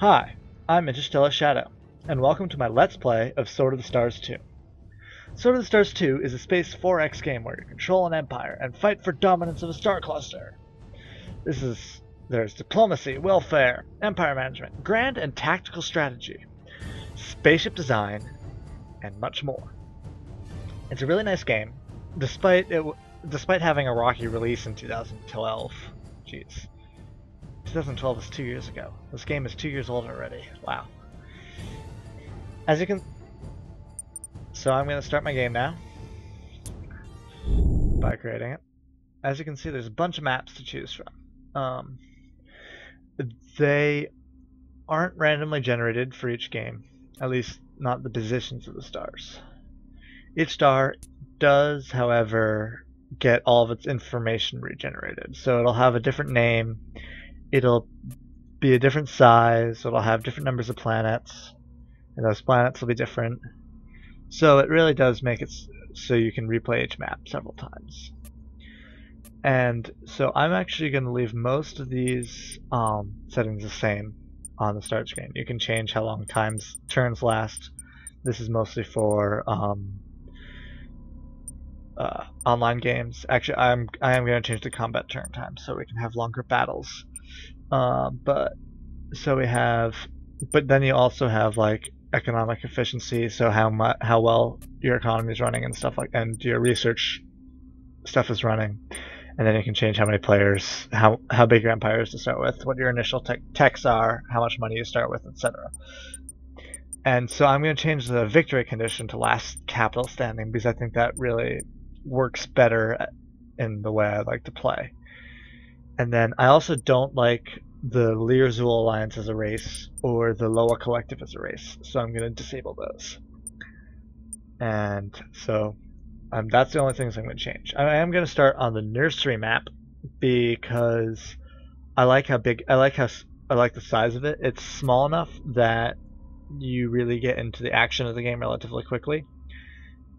Hi, I'm InterstellarShadow, and welcome to my Let's Play of Sword of the Stars 2. Sword of the Stars 2 is a space 4X game where you control an empire and fight for dominance of a star cluster. There's diplomacy, welfare, empire management, grand and tactical strategy, spaceship design, and much more. It's a really nice game, despite having a rocky release in 2012. Jeez. 2012 is 2 years ago. This game is 2 years old already. Wow. So I'm going to start my game now by creating it. As you can see, there's a bunch of maps to choose from. They aren't randomly generated for each game, at least not the positions of the stars. Each star does, however, get all of its information regenerated. So it'll have a different name. It'll be a different size, it'll have different numbers of planets, and those planets will be different. So it really does make it so you can replay each map several times. And so I'm actually going to leave most of these settings the same on the start screen. You can change how long turns last. This is mostly for online games. Actually, I am going to change the combat turn time so we can have longer battles. But then you also have like economic efficiency, so how well your economy is running and stuff and your research stuff is running, and then you can change how many players, how big your empire is to start with, what your initial techs are, how much money you start with, etc. And so I'm going to change the victory condition to last capital standing because I think that really works better in the way I like to play. And then I also don't like the Lear-Zul Alliance as a race or the Loa Collective as a race, so I'm going to disable those. And so that's the only things I'm going to change. I am going to start on the nursery map because I like the size of it. It's small enough that you really get into the action of the game relatively quickly,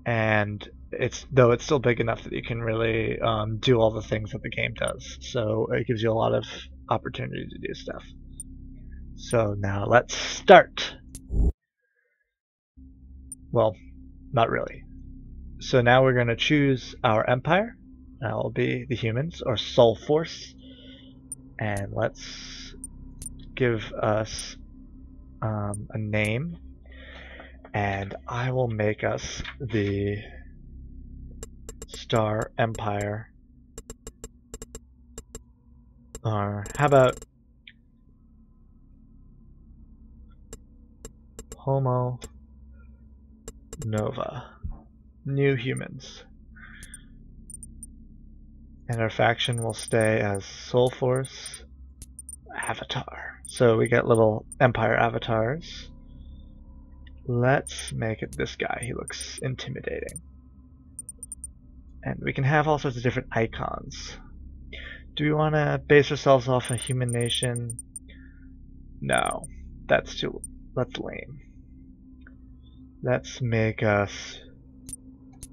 and it's still big enough that you can really do all the things that the game does. So it gives you a lot of opportunity to do stuff. So now let's start. Well, not really. So now we're going to choose our empire. That will be the humans, or Soul Force. And let's give us a name. And I will make us the Star Empire. Or how about Homo Nova, New Humans. And our faction will stay as Soul Force Avatar. So we get little Empire avatars. Let's make it this guy. He looks intimidating. And we can have all sorts of different icons. Do we want to base ourselves off a human nation? No, that's lame. Let's make us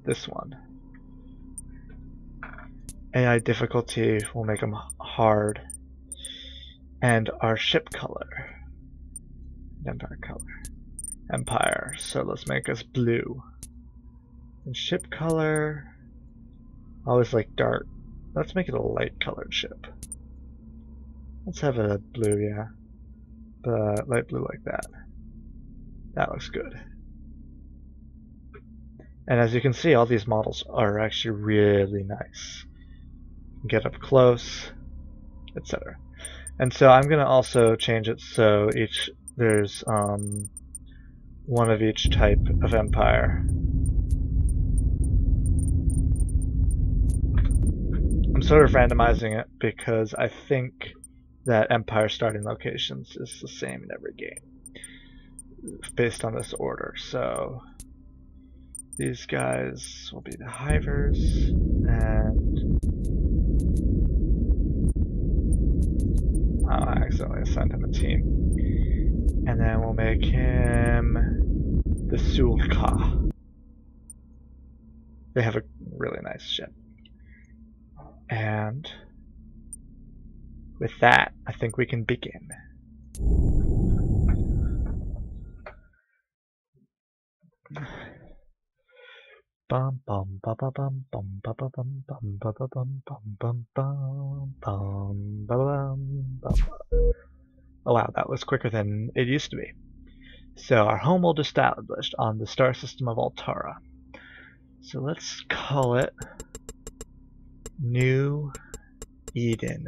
this one. AI difficulty will make them hard. And our ship color. Empire color. Empire. So let's make us blue. And ship color, I always like dark. Let's make it a light colored ship. Let's have a blue, yeah. But light blue like that. That looks good. And as you can see, all these models are actually really nice. Get up close, etc. And so I'm going to also change it so there's one of each type of empire. I'm sort of randomizing it because I think that empire starting locations is the same in every game based on this order. So these guys will be the hivers, and I accidentally assigned him a team. And then we'll make him the Sulka. They have a really nice ship. And with that, I think we can begin. bum bum bum bum bum bum bum bum bum bum bum bum bum bum bum bum bum. Oh wow, that was quicker than it used to be. So our homeworld established on the star system of Altara. So let's call it New Eden,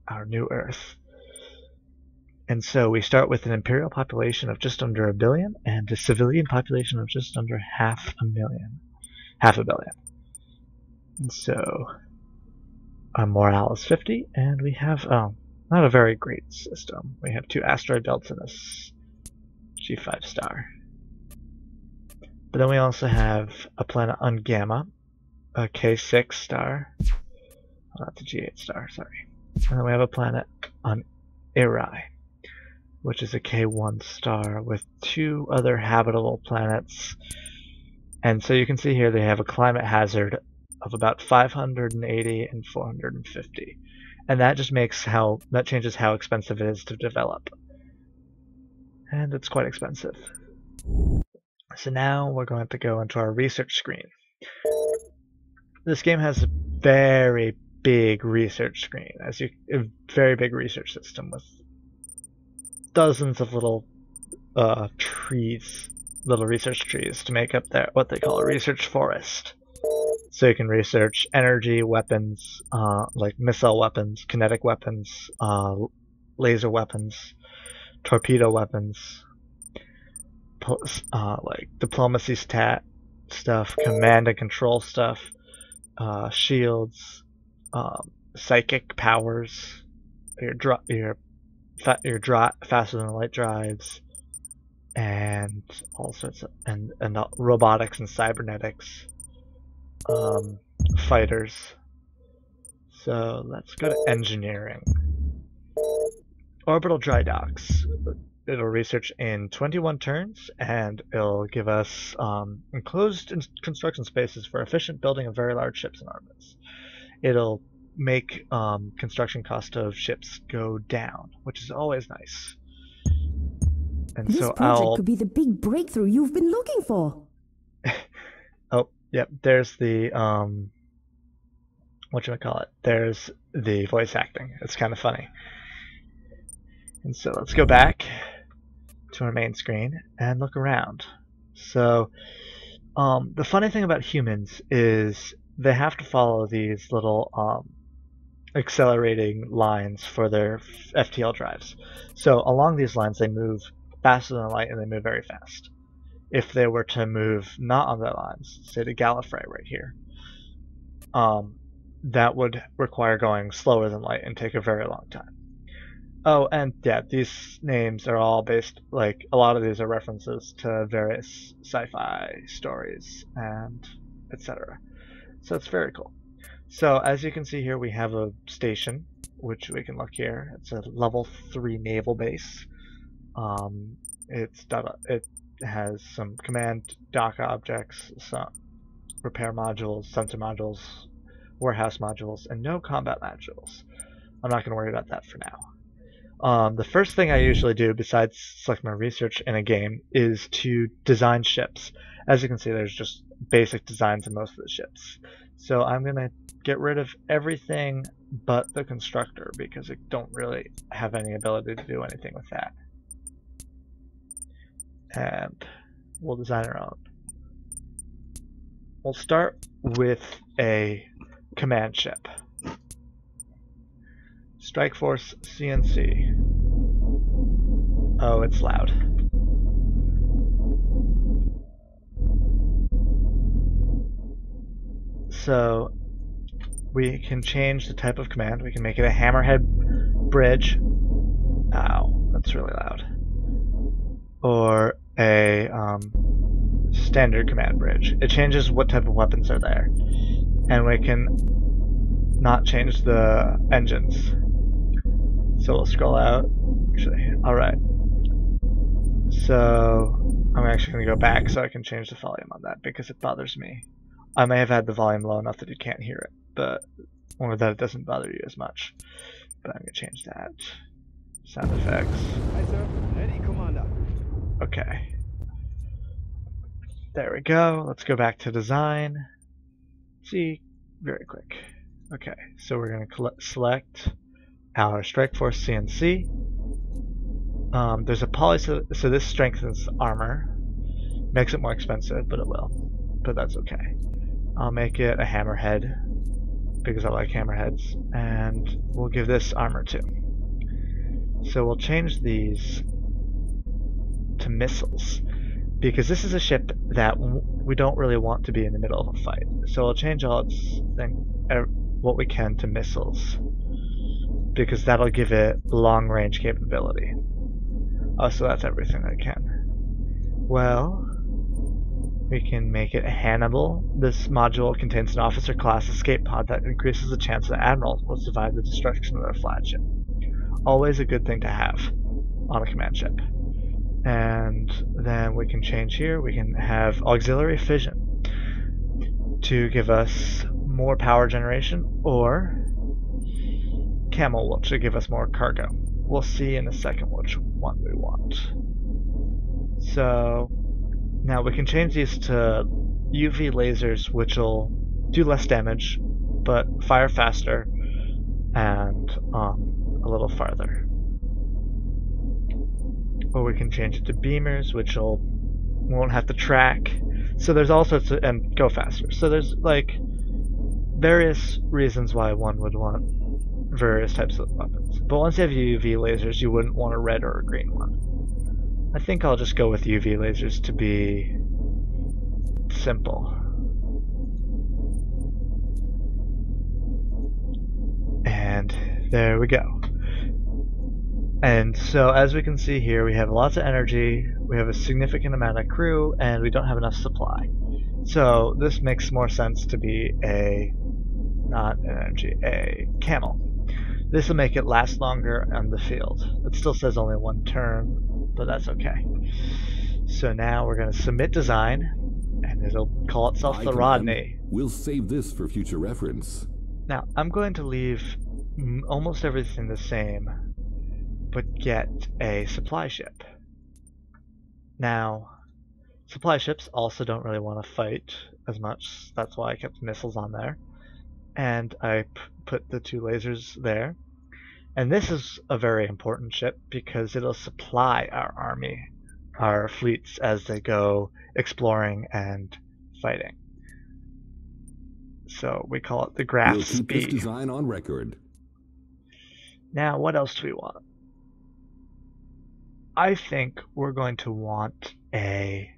our new Earth. And so we start with an imperial population of just under 1 billion and a civilian population of just under half a billion. And so our morale is 50, and we have not a very great system. We have 2 asteroid belts and a G5 star. But then we also have a planet on Gamma, a K6 star, not the G8 star, sorry. And then we have a planet on Eri, which is a K1 star with 2 other habitable planets. And so you can see here they have a climate hazard of about 580 and 450. And that just changes how expensive it is to develop. And it's quite expensive. So now we're going to go into our research screen. This game has a very big research screen, a very big research system with dozens of little little research trees to make up what they call a research forest. So you can research energy weapons, like missile weapons, kinetic weapons, laser weapons, torpedo weapons, like diplomacy stuff, command and control stuff, shields, psychic powers, your faster than light drives, and all sorts of and robotics and cybernetics, fighters. So let's go to engineering. Orbital dry docks. It'll research in 21 turns, and it'll give us enclosed construction spaces for efficient building of very large ships and armaments. It'll make construction cost of ships go down, which is always nice. And this so project could be the big breakthrough you've been looking for. Oh, yep. There's the whatchamacallit. There's the voice acting. It's kind of funny. And so let's go back to our main screen and look around. So the funny thing about humans is they have to follow these little accelerating lines for their FTL drives. So along these lines they move faster than light and they move very fast. If they were to move not on their lines, say to Gallifrey right here, that would require going slower than light and take a very long time. Oh, and yeah, these names are all based, like, a lot of these are references to various sci-fi stories and etc. So it's very cool. So as you can see here, we have a station, which we can look here. It's a level 3 naval base. It has some command dock objects, some repair modules, sensor modules, warehouse modules, and no combat modules. I'm not going to worry about that for now. The first thing I usually do, besides select my research in a game, is to design ships. As you can see, there's just basic designs in most of the ships. So I'm going to get rid of everything but the constructor, because I don't really have any ability to do anything with that. And we'll design our own. We'll start with a command ship. Strike Force CNC. Oh, it's loud. So we can change the type of command. We can make it a hammerhead bridge. Ow, that's really loud. Or a standard command bridge. It changes what type of weapons are there. And we can not change the engines. So we'll scroll out. Actually, alright. So I'm actually going to go back so I can change the volume on that because it bothers me. I may have had the volume low enough that you can't hear it, but or that it doesn't bother you as much. But I'm going to change that. Sound effects. Hi, sir. Ready, Commander. Okay. There we go. Let's go back to design. See, very quick. Okay, so we're going to select our Strike Force CNC. There's a poly, so this strengthens armor. Makes it more expensive, but it will. But that's okay. I'll make it a hammerhead because I like hammerheads, and we'll give this armor too. So we'll change these to missiles because this is a ship that we don't really want to be in the middle of a fight. So we'll change all its what we can to missiles because that'll give it long-range capability. Oh, so that's everything I can. Well, we can make it a Hannibal. This module contains an officer class escape pod that increases the chance that admirals will survive the destruction of their flagship. Always a good thing to have on a command ship. And then we can change here. We can have auxiliary fission to give us more power generation, or camel will to give us more cargo. We'll see in a second which one we want. So now we can change these to UV lasers, which will do less damage but fire faster and a little farther. Or we can change it to beamers, which won't have to track. So there's all sorts of, and go faster. So there's like various reasons why one would want various types of weapons. But once you have UV lasers, you wouldn't want a red or a green one. I think I'll just go with UV lasers to be simple. And there we go. And so as we can see here, we have lots of energy, we have a significant amount of crew, and we don't have enough supply. So this makes more sense to be a, not an energy, a camel. This will make it last longer on the field. It still says only one turn, but that's okay. So now we're going to submit design, and it'll call itself the Rodney. We'll save this for future reference. Now, I'm going to leave almost everything the same, but get a supply ship. Now, supply ships also don't really want to fight as much. That's why I kept missiles on there. And I put the two lasers there. And this is a very important ship because it'll supply our army, our fleets, as they go exploring and fighting. So we call it the Graph We'll keep Speed. this design on record. Now, what else do we want? I think we're going to want a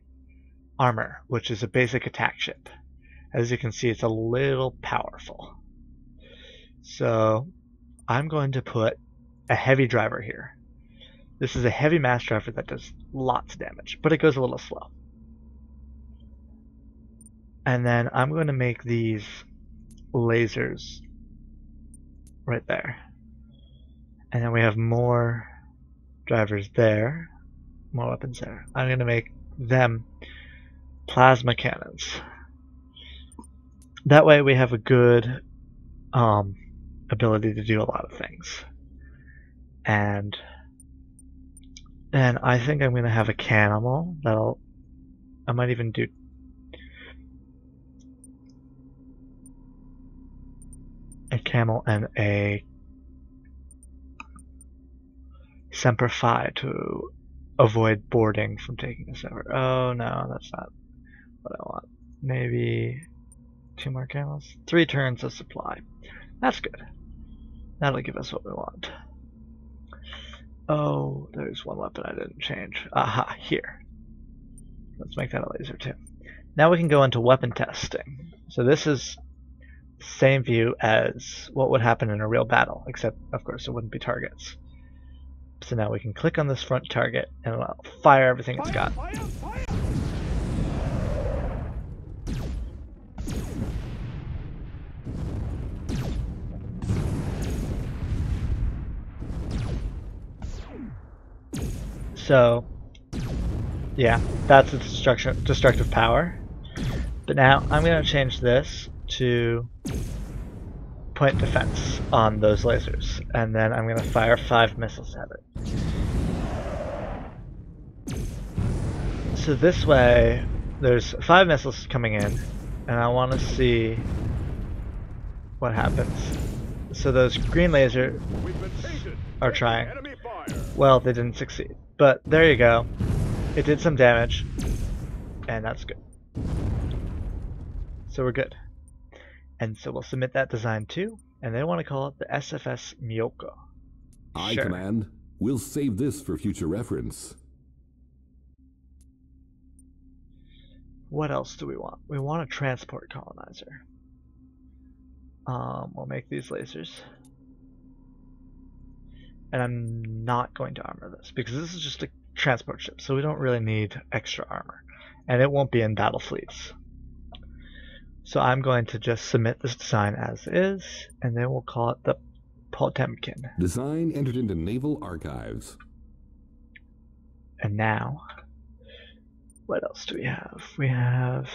armor, which is a basic attack ship. As you can see, it's a little powerful. So I'm going to put a heavy driver here. This is a heavy mass driver that does lots of damage, but it goes a little slow. And then I'm going to make these lasers right there. And then we have more drivers there, more weapons there. I'm going to make them plasma cannons. That way we have a good ability to do a lot of things. And then I think I'm going to have a camel that'll, I might even do a camel and a Semper Fi to avoid boarding from taking us over. Oh no, that's not what I want. Maybe 2 more camels? 3 turns of supply. That's good. That'll give us what we want. Oh, there's one weapon I didn't change. Aha, here. Let's make that a laser too. Now we can go into weapon testing. So this is the same view as what would happen in a real battle, except of course it wouldn't be targets. So now we can click on this front target and it'll fire everything it's got. Fire, fire. So, yeah, that's its destructive power. But now I'm going to change this to point defense on those lasers, and then I'm going to fire 5 missiles at it. So this way there's 5 missiles coming in, and I want to see what happens. So those green lasers are trying. Well, they didn't succeed, but there you go. It did some damage, and that's good. So we're good. And so we'll submit that design too, and they want to call it the SFS Myoko. Aye, Sure. Command. We'll save this for future reference. What else do we want? We want a transport colonizer. We'll make these lasers. And I'm not going to armor this because this is just a transport ship, so we don't really need extra armor. And it won't be in battle fleets. So I'm going to just submit this design as is, and then we'll call it the Potemkin. Design entered into Naval Archives. And now, what else do we have? We have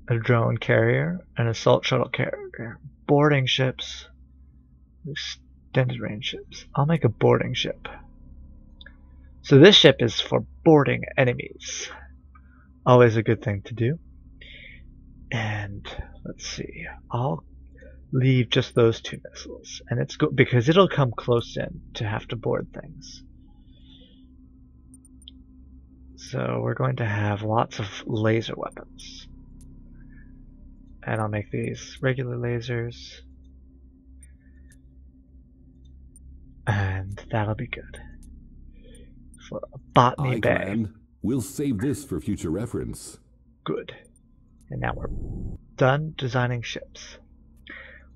a drone carrier, an assault shuttle carrier, boarding ships, extended range ships. I'll make a boarding ship. So this ship is for boarding enemies. Always a good thing to do. And let's see, I'll leave just those 2 missiles, and it's good because it'll come close in to have to board things. So we're going to have lots of laser weapons, and I'll make these regular lasers, and that'll be good for a botany Aye, bay. Command. We'll save this for future reference. Good. And now we're done designing ships.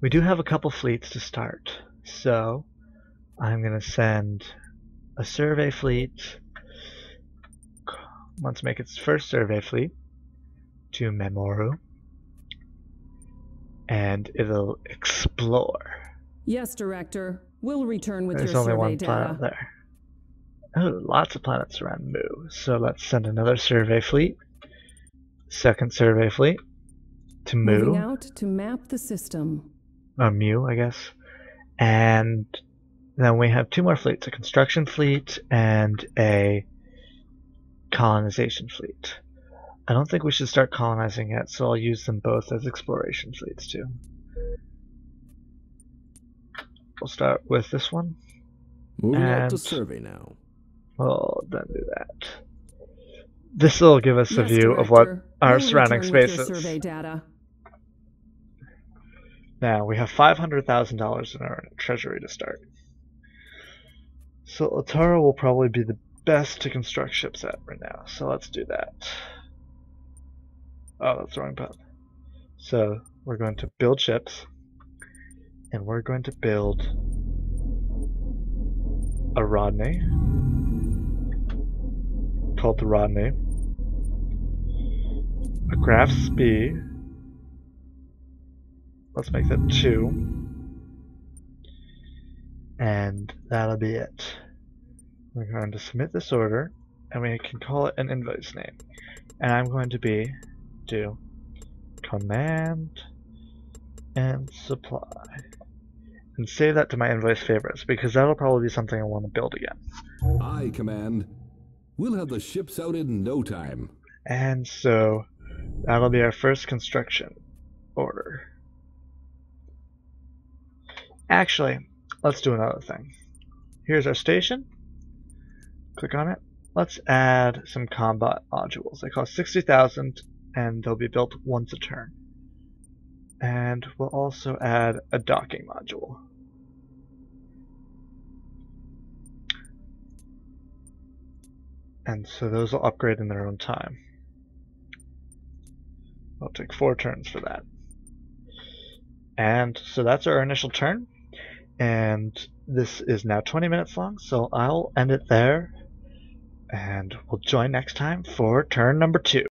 We do have a couple fleets to start, so I'm going to send a survey fleet. Let's make its first survey fleet to Memoru, and it'll explore. Yes, Director. We'll return with There's your only survey one data. planet there. Oh, lots of planets around Mu. So let's send another survey fleet. Second survey fleet to Mu. Moving out to map the system. Or Mu, I guess. And then we have 2 more fleets, a construction fleet and a colonization fleet. I don't think we should start colonizing yet, so I'll use them both as exploration fleets too. We'll start with this one. Moving out to And- survey now. We'll then do that. This will give us a Yes, view of what Director. our We'll surrounding return with space your is. survey data. Now we have $500,000 in our treasury to start. So Latara will probably be the best to construct ships at right now. So let's do that. Oh, that's the wrong button. So we're going to build ships, and we're going to build a Rodney called the Rodney, a Graf's B. Let's make that 2. And that'll be it. We're going to submit this order, and we can call it an invoice name. And I'm going to do command and supply. And save that to my invoice favorites, because that'll probably be something I want to build again. Aye, Command. We'll have the ships out in no time. And so that'll be our first construction order. Actually, let's do another thing. Here's our station. Click on it. Let's add some combat modules. They cost 60,000 and they'll be built once a turn. And we'll also add a docking module. And so those will upgrade in their own time. I'll take 4 turns for that. And so that's our initial turn. And this is now 20 minutes long, so I'll end it there. And we'll join next time for turn number 2.